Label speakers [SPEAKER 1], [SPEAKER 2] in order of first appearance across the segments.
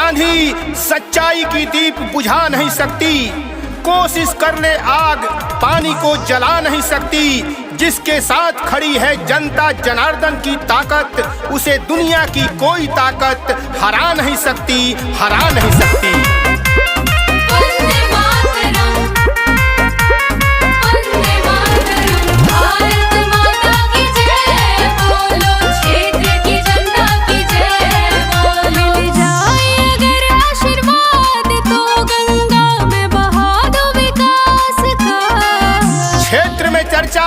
[SPEAKER 1] आंधी सच्चाई की दीप बुझा नहीं सकती, कोशिश कर ले आग पानी को जला नहीं सकती। जिसके साथ खड़ी है जनता जनार्दन की ताकत, उसे दुनिया की कोई ताकत हरा नहीं सकती, हरा नहीं सकती। चर्चा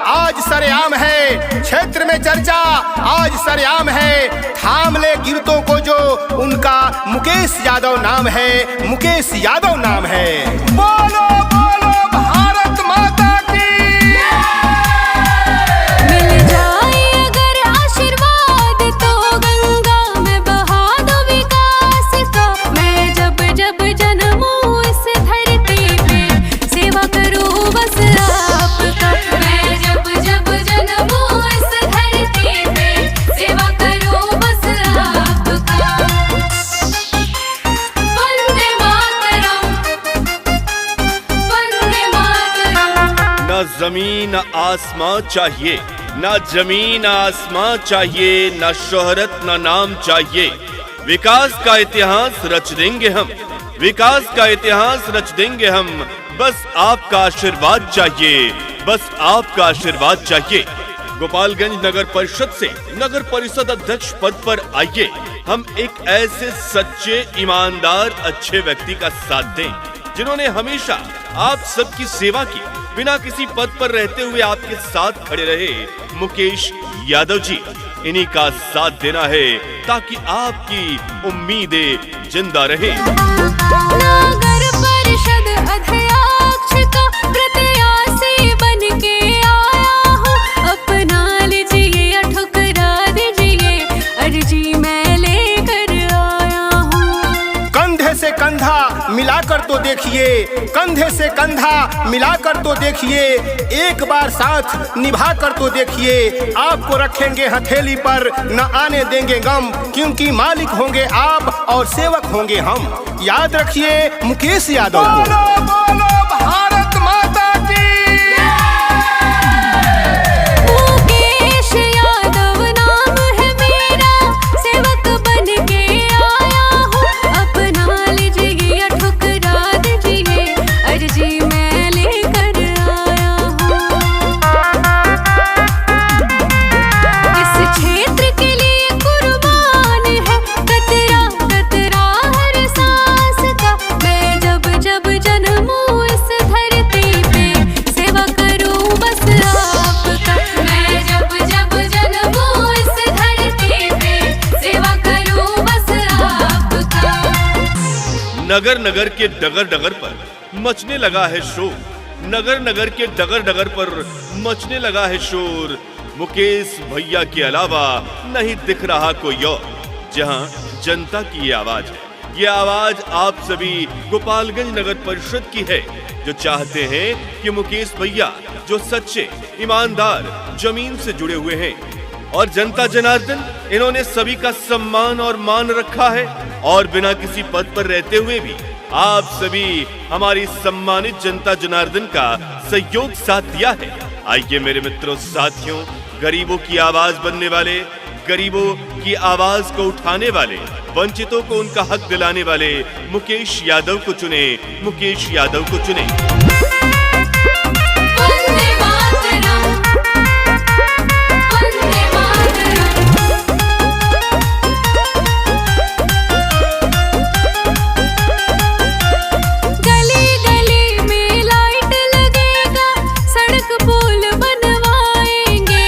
[SPEAKER 1] आज सरेआम है, क्षेत्र में चर्चा आज सरेआम है। थाम ले गिरतों को जो उनका मुकेश यादव नाम है, मुकेश यादव नाम है। बोलो बोलो भारत माता की।
[SPEAKER 2] मिल जाए अगर आशीर्वाद तो गंगा में बहा दो विकास का। मैं जब जब जन्मूं इस धरती पे सेवा करूं बस आपका। मैं जब जब जन्मूं इस धरती पे सेवा करूं बस आपका। वंदे मातरम, वंदे मातरम।
[SPEAKER 3] ना जमीन आसमां चाहिए, ना जमीन आसमां चाहिए, ना शोहरत ना नाम चाहिए। विकास का इतिहास रच देंगे हम, विकास का इतिहास रच देंगे हम। बस आपका आशीर्वाद चाहिए, बस आपका आशीर्वाद चाहिए। गोपालगंज नगर परिषद से नगर परिषद अध्यक्ष पद पर आइए, हम एक ऐसे सच्चे ईमानदार अच्छे व्यक्ति का साथ दें जिन्होंने हमेशा आप सबकी सेवा की, बिना किसी पद पर रहते हुए आपके साथ खड़े रहे। मुकेश यादव जी, इन्हीं का साथ देना है ताकि आपकी उम्मीदें जिंदा रहे।
[SPEAKER 2] नगर परिषद अध्यक्ष का प्रत्याशी बन के आया हूँ, अपना लीजिए ठुकरा दीजिए, अर्जी मैं लेकर आया हूँ।
[SPEAKER 1] कंधे से कंधा मिलाकर तो देखिए, कंधे से कंधा मिलाकर तो देखिए, एक बार साथ निभा कर तो देखिए। आपको रखेंगे हथेली पर, न आने देंगे गम, क्योंकि मालिक होंगे आप और सेवक होंगे हम। याद रखिए मुकेश यादव को। बोलो बोलो भारत माता की।
[SPEAKER 2] मुकेश यादव नाम है मेरा, सेवक बन के आया हूँ, अपना लीजिए ठुकरा दीजिए, अर्जी मैं लेकर आया हूँ। इस क्षेत्र के लिए कुर्बान है कतरा कतरा हर सांस का। मैं जब जब जन्मूं इस धरती पे सेवा करूं बस आपका। मैं जब जब जन्मूं इस धरती पे सेवा करूं बस आपका।
[SPEAKER 3] नगर नगर के डगर डगर पर मचने लगा है शोर, नगर नगर के डगर डगर पर मचने लगा है शोर। मुकेश भैया के अलावा नहीं दिख रहा कोई और, जहां जनता की ये आवाज है। ये आवाज आप सभी गोपालगंज नगर परिषद की है, जो चाहते हैं कि मुकेश भैया जो सच्चे ईमानदार जमीन से जुड़े हुए हैं और जनता जनार्दन, इन्होंने सभी का सम्मान और मान रखा है और बिना किसी पद पर रहते हुए भी आप सभी हमारी सम्मानित जनता जनार्दन का सहयोग साथ दिया है। आइए मेरे मित्रों साथियों, गरीबों की आवाज बनने वाले, गरीबों की आवाज को उठाने वाले, वंचितों को उनका हक दिलाने वाले मुकेश यादव को चुने, मुकेश यादव को चुने।
[SPEAKER 2] वंदे मातरम, वंदे मातरम। गली गली में लाइट लगेगा, सड़क पुल बनवाएंगे,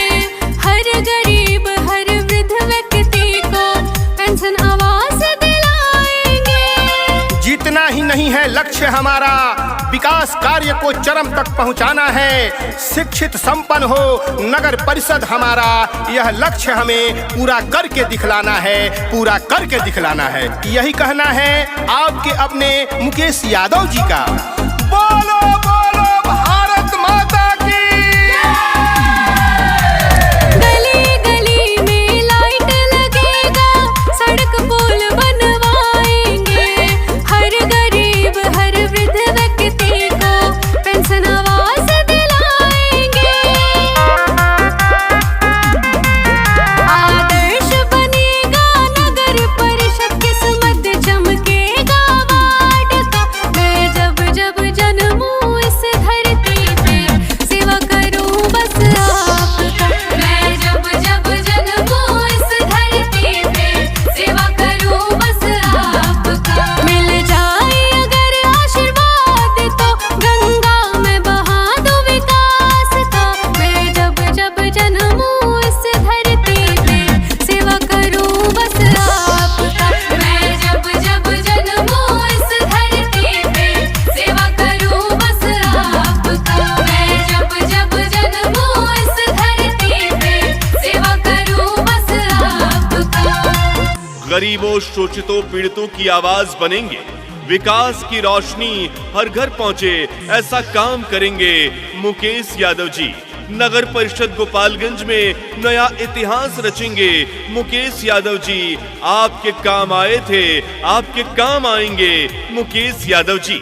[SPEAKER 2] हर गरीब हर वृद्ध व्यक्ति को पेंशन आवास दिलाएंगे।
[SPEAKER 1] जीतना ही नहीं है लक्ष्य हमारा, विकास कार्य को चरम तक पहुंचाना है। शिक्षित संपन्न हो नगर परिषद हमारा, यह लक्ष्य हमें पूरा करके दिखलाना है, पूरा करके दिखलाना है। यही कहना है आपके अपने मुकेश यादव जी का। बोलो बोलो भारत माता की।
[SPEAKER 2] गली गली में लाइट लगेगा, सड़क पुल बनवाएंगे,
[SPEAKER 3] गरीबों, शोषितों, पीड़ितों की आवाज बनेंगे। विकास की रोशनी हर घर पहुंचे, ऐसा काम करेंगे मुकेश यादव जी। नगर परिषद गोपालगंज में नया इतिहास रचेंगे मुकेश यादव जी। आपके काम आए थे, आपके काम आएंगे मुकेश यादव जी।